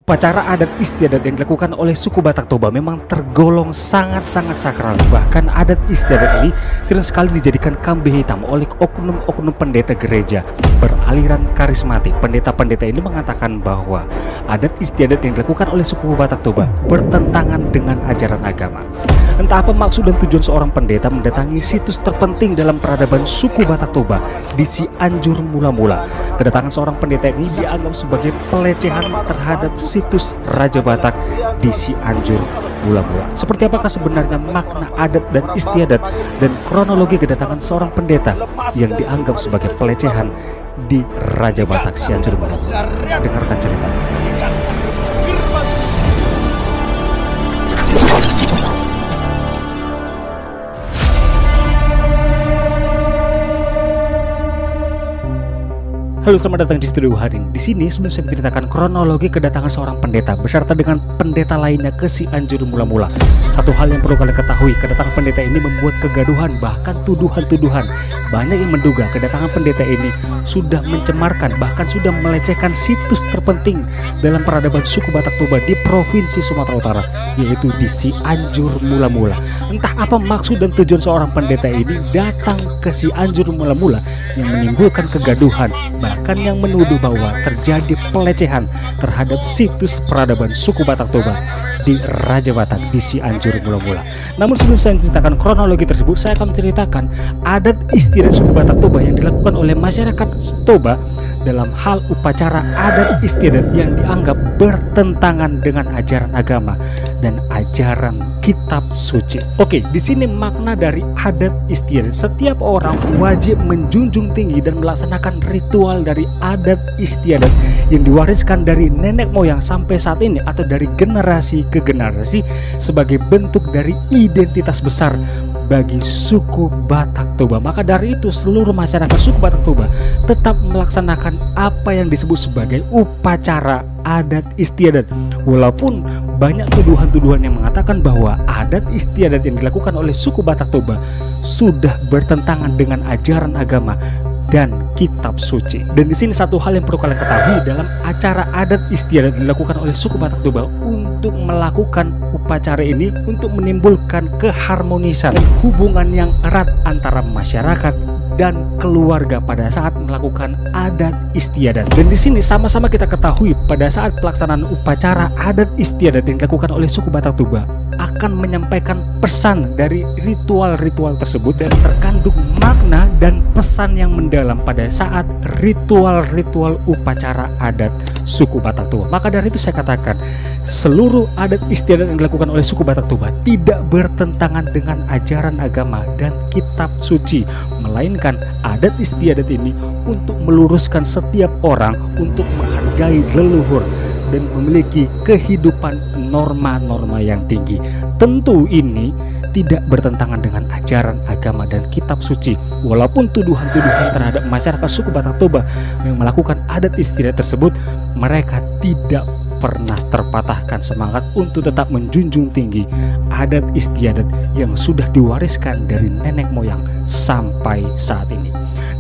Upacara adat istiadat yang dilakukan oleh suku Batak Toba memang tergolong sangat-sangat sakral. Bahkan adat istiadat ini sering sekali dijadikan kambing hitam oleh oknum-oknum pendeta gereja beraliran karismatik. Pendeta-pendeta ini mengatakan bahwa adat istiadat yang dilakukan oleh suku Batak Toba bertentangan dengan ajaran agama. Entah apa maksud dan tujuan seorang pendeta mendatangi situs terpenting dalam peradaban suku Batak Toba di Cianjur mula-mula. Kedatangan seorang pendeta ini dianggap sebagai pelecehan terhadap situs Raja Batak di Cianjur mula-mula. Seperti apakah sebenarnya makna adat dan istiadat dan kronologi kedatangan seorang pendeta yang dianggap sebagai pelecehan di Raja Batak Cianjur mula-mula? Dengarkan ceritanya. Halo, selamat datang di studio Harin. Di sini sebelum saya menceritakan kronologi kedatangan seorang pendeta beserta dengan pendeta lainnya ke Cianjur mula-mula. Satu hal yang perlu kalian ketahui, kedatangan pendeta ini membuat kegaduhan, bahkan tuduhan-tuduhan. Banyak yang menduga kedatangan pendeta ini sudah mencemarkan, bahkan sudah melecehkan situs terpenting dalam peradaban suku Batak Toba di Provinsi Sumatera Utara, yaitu di Cianjur mula-mula. Entah apa maksud dan tujuan seorang pendeta ini datang ke Cianjur mula-mula yang menimbulkan kegaduhan, bahkan yang menuduh bahwa terjadi pelecehan terhadap situs peradaban suku Batak Toba di Raja Batak di Cianjur mula-mula. Namun sebelum saya menceritakan kronologi tersebut, saya akan menceritakan adat istiadat suku Batak Toba yang dilakukan oleh masyarakat Toba dalam hal upacara adat istiadat yang dianggap bertentangan dengan ajaran agama dan ajaran kitab suci. Oke, di sini makna dari adat istiadat. Setiap orang wajib menjunjung tinggi dan melaksanakan ritual dari adat istiadat yang diwariskan dari nenek moyang sampai saat ini atau dari generasi ke generasi sebagai bentuk dari identitas besar bagi suku Batak Toba. Maka dari itu seluruh masyarakat suku Batak Toba tetap melaksanakan apa yang disebut sebagai upacara adat istiadat. Walaupun banyak tuduhan-tuduhan yang mengatakan bahwa adat istiadat yang dilakukan oleh suku Batak Toba sudah bertentangan dengan ajaran agama dan kitab suci. Dan di sini satu hal yang perlu kalian ketahui, dalam acara adat istiadat dilakukan oleh suku Batak Toba untuk melakukan upacara ini untuk menimbulkan keharmonisan hubungan yang erat antara masyarakat dan keluarga pada saat melakukan adat istiadat. Dan di sini sama-sama kita ketahui pada saat pelaksanaan upacara adat istiadat yang dilakukan oleh suku Batak Toba akan menyampaikan pesan dari ritual-ritual tersebut dan terkandung makna dan pesan yang mendalam pada saat ritual-ritual upacara adat suku Batak Toba. Maka dari itu saya katakan seluruh adat istiadat yang dilakukan oleh suku Batak Toba tidak bertentangan dengan ajaran agama dan kitab suci, melainkan adat istiadat ini untuk meluruskan setiap orang untuk menghargai leluhur dan memiliki kehidupan norma-norma yang tinggi. Tentu ini tidak bertentangan dengan ajaran agama dan kitab suci. Walaupun tuduhan-tuduhan terhadap masyarakat suku Batak Toba yang melakukan adat istiadat tersebut, mereka tidak pernah terpatahkan semangat untuk tetap menjunjung tinggi adat istiadat yang sudah diwariskan dari nenek moyang sampai saat ini.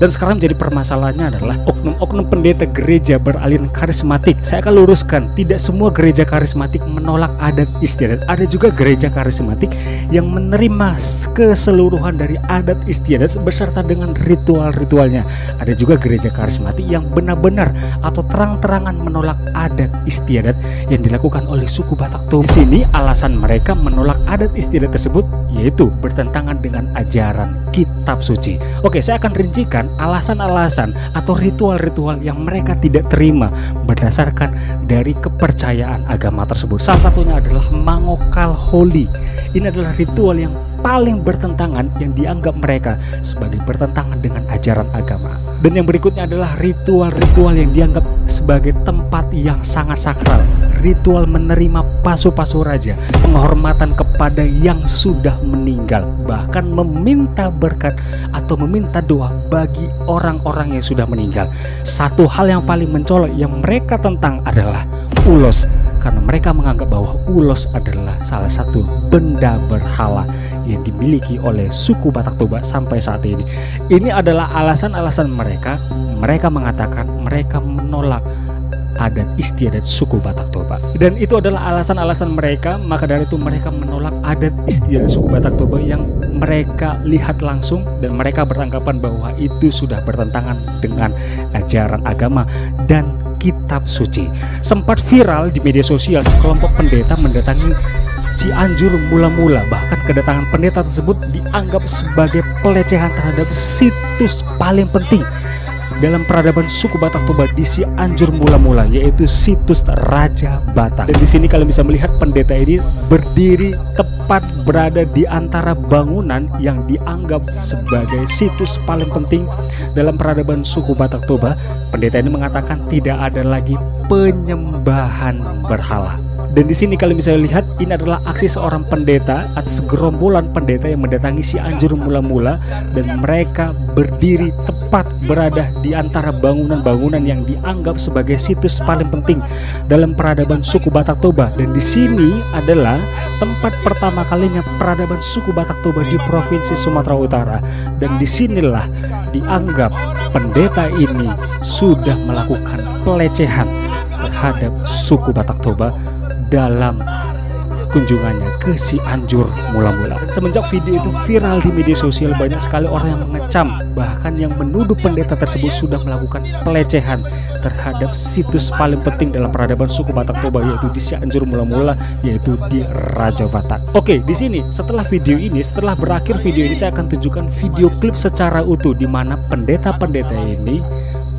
Dan sekarang menjadi permasalahannya adalah oknum-oknum pendeta gereja beraliran karismatik. Saya akan luruskan, tidak semua gereja karismatik menolak adat istiadat. Ada juga gereja karismatik yang menerima keseluruhan dari adat istiadat beserta dengan ritual-ritualnya. Ada juga gereja karismatik yang benar-benar atau terang-terangan menolak adat istiadat yang dilakukan oleh suku Batak Toba. Di sini alasan mereka menolak adat istiadat tersebut yaitu bertentangan dengan ajaran kitab suci. Oke, saya akan rincikan alasan-alasan atau ritual-ritual yang mereka tidak terima berdasarkan dari kepercayaan agama tersebut. Salah satunya adalah Mangokal Holy. Ini adalah ritual yang paling bertentangan yang dianggap mereka sebagai bertentangan dengan ajaran agama. Dan yang berikutnya adalah ritual-ritual yang dianggap sebagai tempat yang sangat sakral. Ritual menerima pasu-pasu raja, penghormatan kepada yang sudah meninggal, bahkan meminta berkat atau meminta doa bagi orang-orang yang sudah meninggal. Satu hal yang paling mencolok yang mereka tentang adalah ulos, karena mereka menganggap bahwa ulos adalah salah satu benda berhala yang dimiliki oleh suku Batak Toba sampai saat ini. Ini adalah alasan-alasan mereka. Mereka mengatakan mereka menolak adat istiadat suku Batak Toba. Dan itu adalah alasan-alasan mereka, maka dari itu mereka menolak adat istiadat suku Batak Toba yang mereka lihat langsung, dan mereka beranggapan bahwa itu sudah bertentangan dengan ajaran agama dan kitab suci. Sempat viral di media sosial sekelompok pendeta mendatangi Cianjur Mula-Mula, bahkan kedatangan pendeta tersebut dianggap sebagai pelecehan terhadap situs paling penting dalam peradaban suku Batak Toba di Cianjur Mula-Mula, yaitu situs Raja Batak. Dan di sini kalian bisa melihat pendeta ini berdiri tepat berada di antara bangunan yang dianggap sebagai situs paling penting dalam peradaban suku Batak Toba. Pendeta ini mengatakan tidak ada lagi penyembahan berhala. Dan di sini kalian bisa lihat ini adalah aksi seorang pendeta atau segerombolan pendeta yang mendatangi Cianjur Mula-Mula, dan mereka berdiri tepat berada di antara bangunan-bangunan yang dianggap sebagai situs paling penting dalam peradaban suku Batak Toba. Dan di sini adalah tempat pertama kalinya peradaban suku Batak Toba di Provinsi Sumatera Utara. Dan disinilah dianggap pendeta ini sudah melakukan pelecehan terhadap suku Batak Toba dalam kunjungannya ke Cianjur Mula-Mula. Semenjak video itu viral di media sosial, banyak sekali orang yang mengecam, bahkan yang menuduh pendeta tersebut sudah melakukan pelecehan terhadap situs paling penting dalam peradaban suku Batak Toba, yaitu di Cianjur Mula-Mula, yaitu di Raja Batak. Oke, di sini setelah berakhir video ini saya akan tunjukkan video klip secara utuh di mana pendeta-pendeta ini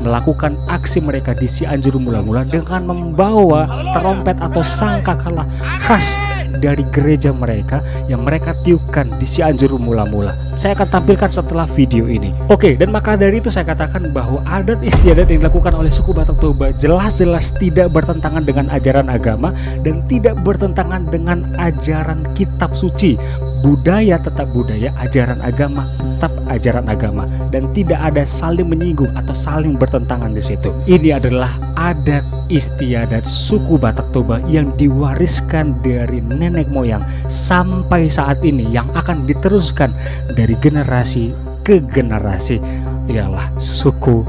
melakukan aksi mereka di Cianjur Mula-Mula dengan membawa trompet atau sangkakala khas dari gereja mereka yang mereka tiupkan di Cianjur Mula-Mula. Saya akan tampilkan setelah video ini. Oke, dan maka dari itu saya katakan bahwa adat istiadat yang dilakukan oleh suku Batak Toba jelas-jelas tidak bertentangan dengan ajaran agama dan tidak bertentangan dengan ajaran kitab suci. Budaya tetap budaya, ajaran agama tetap ajaran agama, dan tidak ada saling menyinggung atau saling bertentangan di situ. Ini adalah adat istiadat suku Batak Toba yang diwariskan dari nenek moyang sampai saat ini, yang akan diteruskan dari generasi ke generasi, ialah suku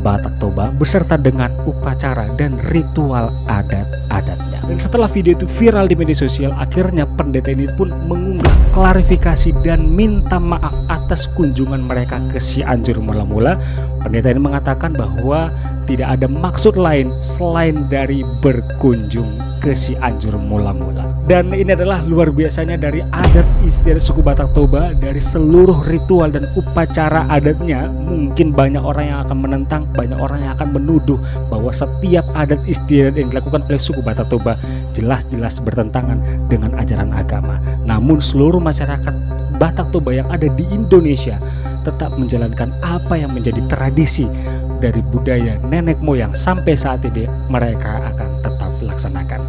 Batak Toba beserta dengan upacara dan ritual adat-adatnya. Dan setelah video itu viral di media sosial, akhirnya pendeta ini pun mengunggah klarifikasi dan minta maaf atas kunjungan mereka ke Cianjur Mula-Mula. Pendeta ini mengatakan bahwa tidak ada maksud lain selain dari berkunjung ke Cianjur Mula-Mula. Dan ini adalah luar biasanya dari adat istiadat suku Batak Toba, dari seluruh ritual dan upacara adatnya. Mungkin banyak orang yang akan menentang, banyak orang yang akan menuduh bahwa setiap adat istiadat yang dilakukan oleh suku Batak Toba jelas-jelas bertentangan dengan ajaran agama. Namun seluruh masyarakat Batak Toba yang ada di Indonesia tetap menjalankan apa yang menjadi tradisi dari budaya nenek moyang sampai saat ini mereka akan tetap laksanakan.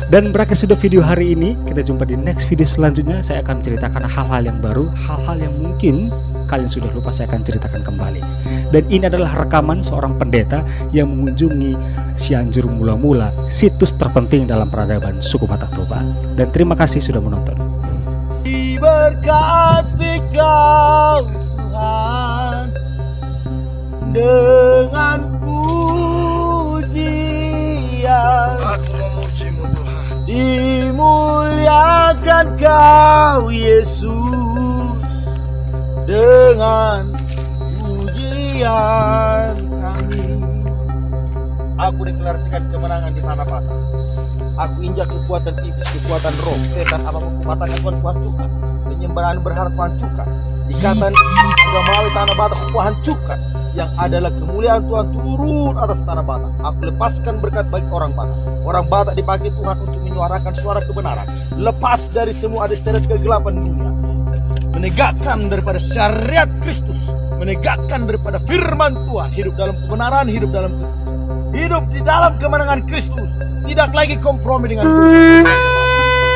Dan berakhir sudah video hari ini. Kita jumpa di next video selanjutnya. Saya akan menceritakan hal-hal yang baru, hal-hal yang mungkin kalian sudah lupa, saya akan ceritakan kembali. Dan ini adalah rekaman seorang pendeta yang mengunjungi Cianjur Mula-Mula, situs terpenting dalam peradaban suku Batak Toba. Dan terima kasih sudah menonton. Diberkati kau Tuhan dengan pujian, aku memujimu Tuhan. Dimuliakan kau Yesus dengan pujian kami. Aku deklarasikan kemenangan di tanah Batak. Aku injak kekuatan iblis, kekuatan roh, setan, apapun kekuatan Tuhan kuhancurkan. Penyembahan berharap kuhancurkan. Ikatan agamawi tanah Batak kuhancurkan. Yang adalah kemuliaan Tuhan turun atas tanah Batak. Aku lepaskan berkat bagi orang Batak. Orang Batak dipakai Tuhan untuk menyuarakan suara kebenaran. Lepas dari semua adat istiadat kegelapan dunia. Menegakkan daripada syariat Kristus. Menegakkan daripada firman Tuhan. Hidup dalam kebenaran, hidup dalam Kristus. Hidup di dalam kemenangan Kristus. Tidak lagi kompromi dengan Tuhan.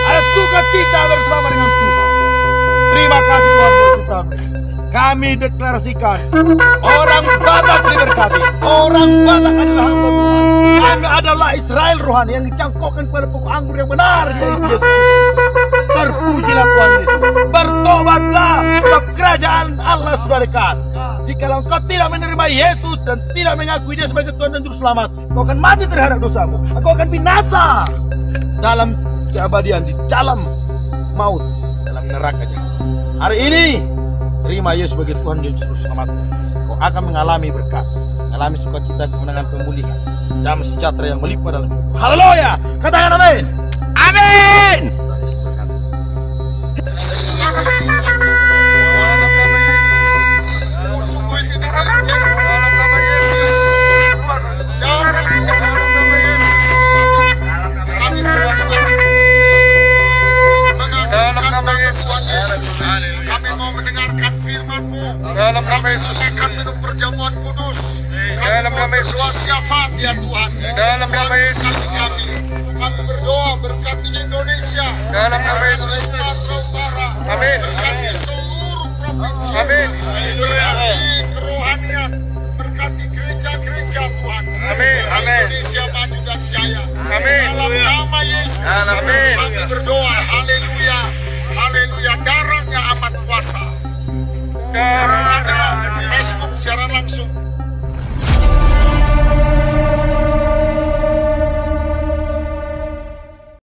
Ada sukacita bersama dengan Tuhan. Terima kasih Tuhan berjuta. Kami deklarasikan orang Batak diberkati. Orang Batak adalah hamba Tuhan. Kami adalah Israel rohani yang dicangkokkan pada pokok anggur yang benar, yaitu Yesus Kristus. Terpujilah Tuhan Yesus. Bertobatlah sebab kerajaan Allah sudah dekat. Jikalau engkau tidak menerima Yesus dan tidak mengakui Dia sebagai Tuhan dan Juru Selamat, kau akan mati terhadap dosamu. Engkau akan binasa dalam keabadian, di dalam maut, dalam neraka jahanam. Hari ini terima Yesus sebagai Tuhan dan Juru Selamat. Kau akan mengalami berkat, mengalami sukacita, kemenangan, pemulihan, damai sejahtera yang melimpah dalam hidup. Haleluya! Katakan amin. Amin. Kami mau mendengarkan firman-Mu. Dalam nama Yesus akan minum perjamuan kudus. Dalam nama Yesus berdoa syafaat ya Tuhan. Dalam nama Yesus kami berdoa berkati Indonesia. Dalam nama Yesus Sumatera Utara. Amin. Berkati seluruh provinsi. Amin. Berkati kerohanian. Berkati gereja-gereja Tuhan. Amin. Amin. Indonesia maju dan jaya. Amin. Dalam nama Yesus. Amin. Kami berdoa. Haleluya. Haleluya, darahnya amat kuasa. Darahnya Facebook secara langsung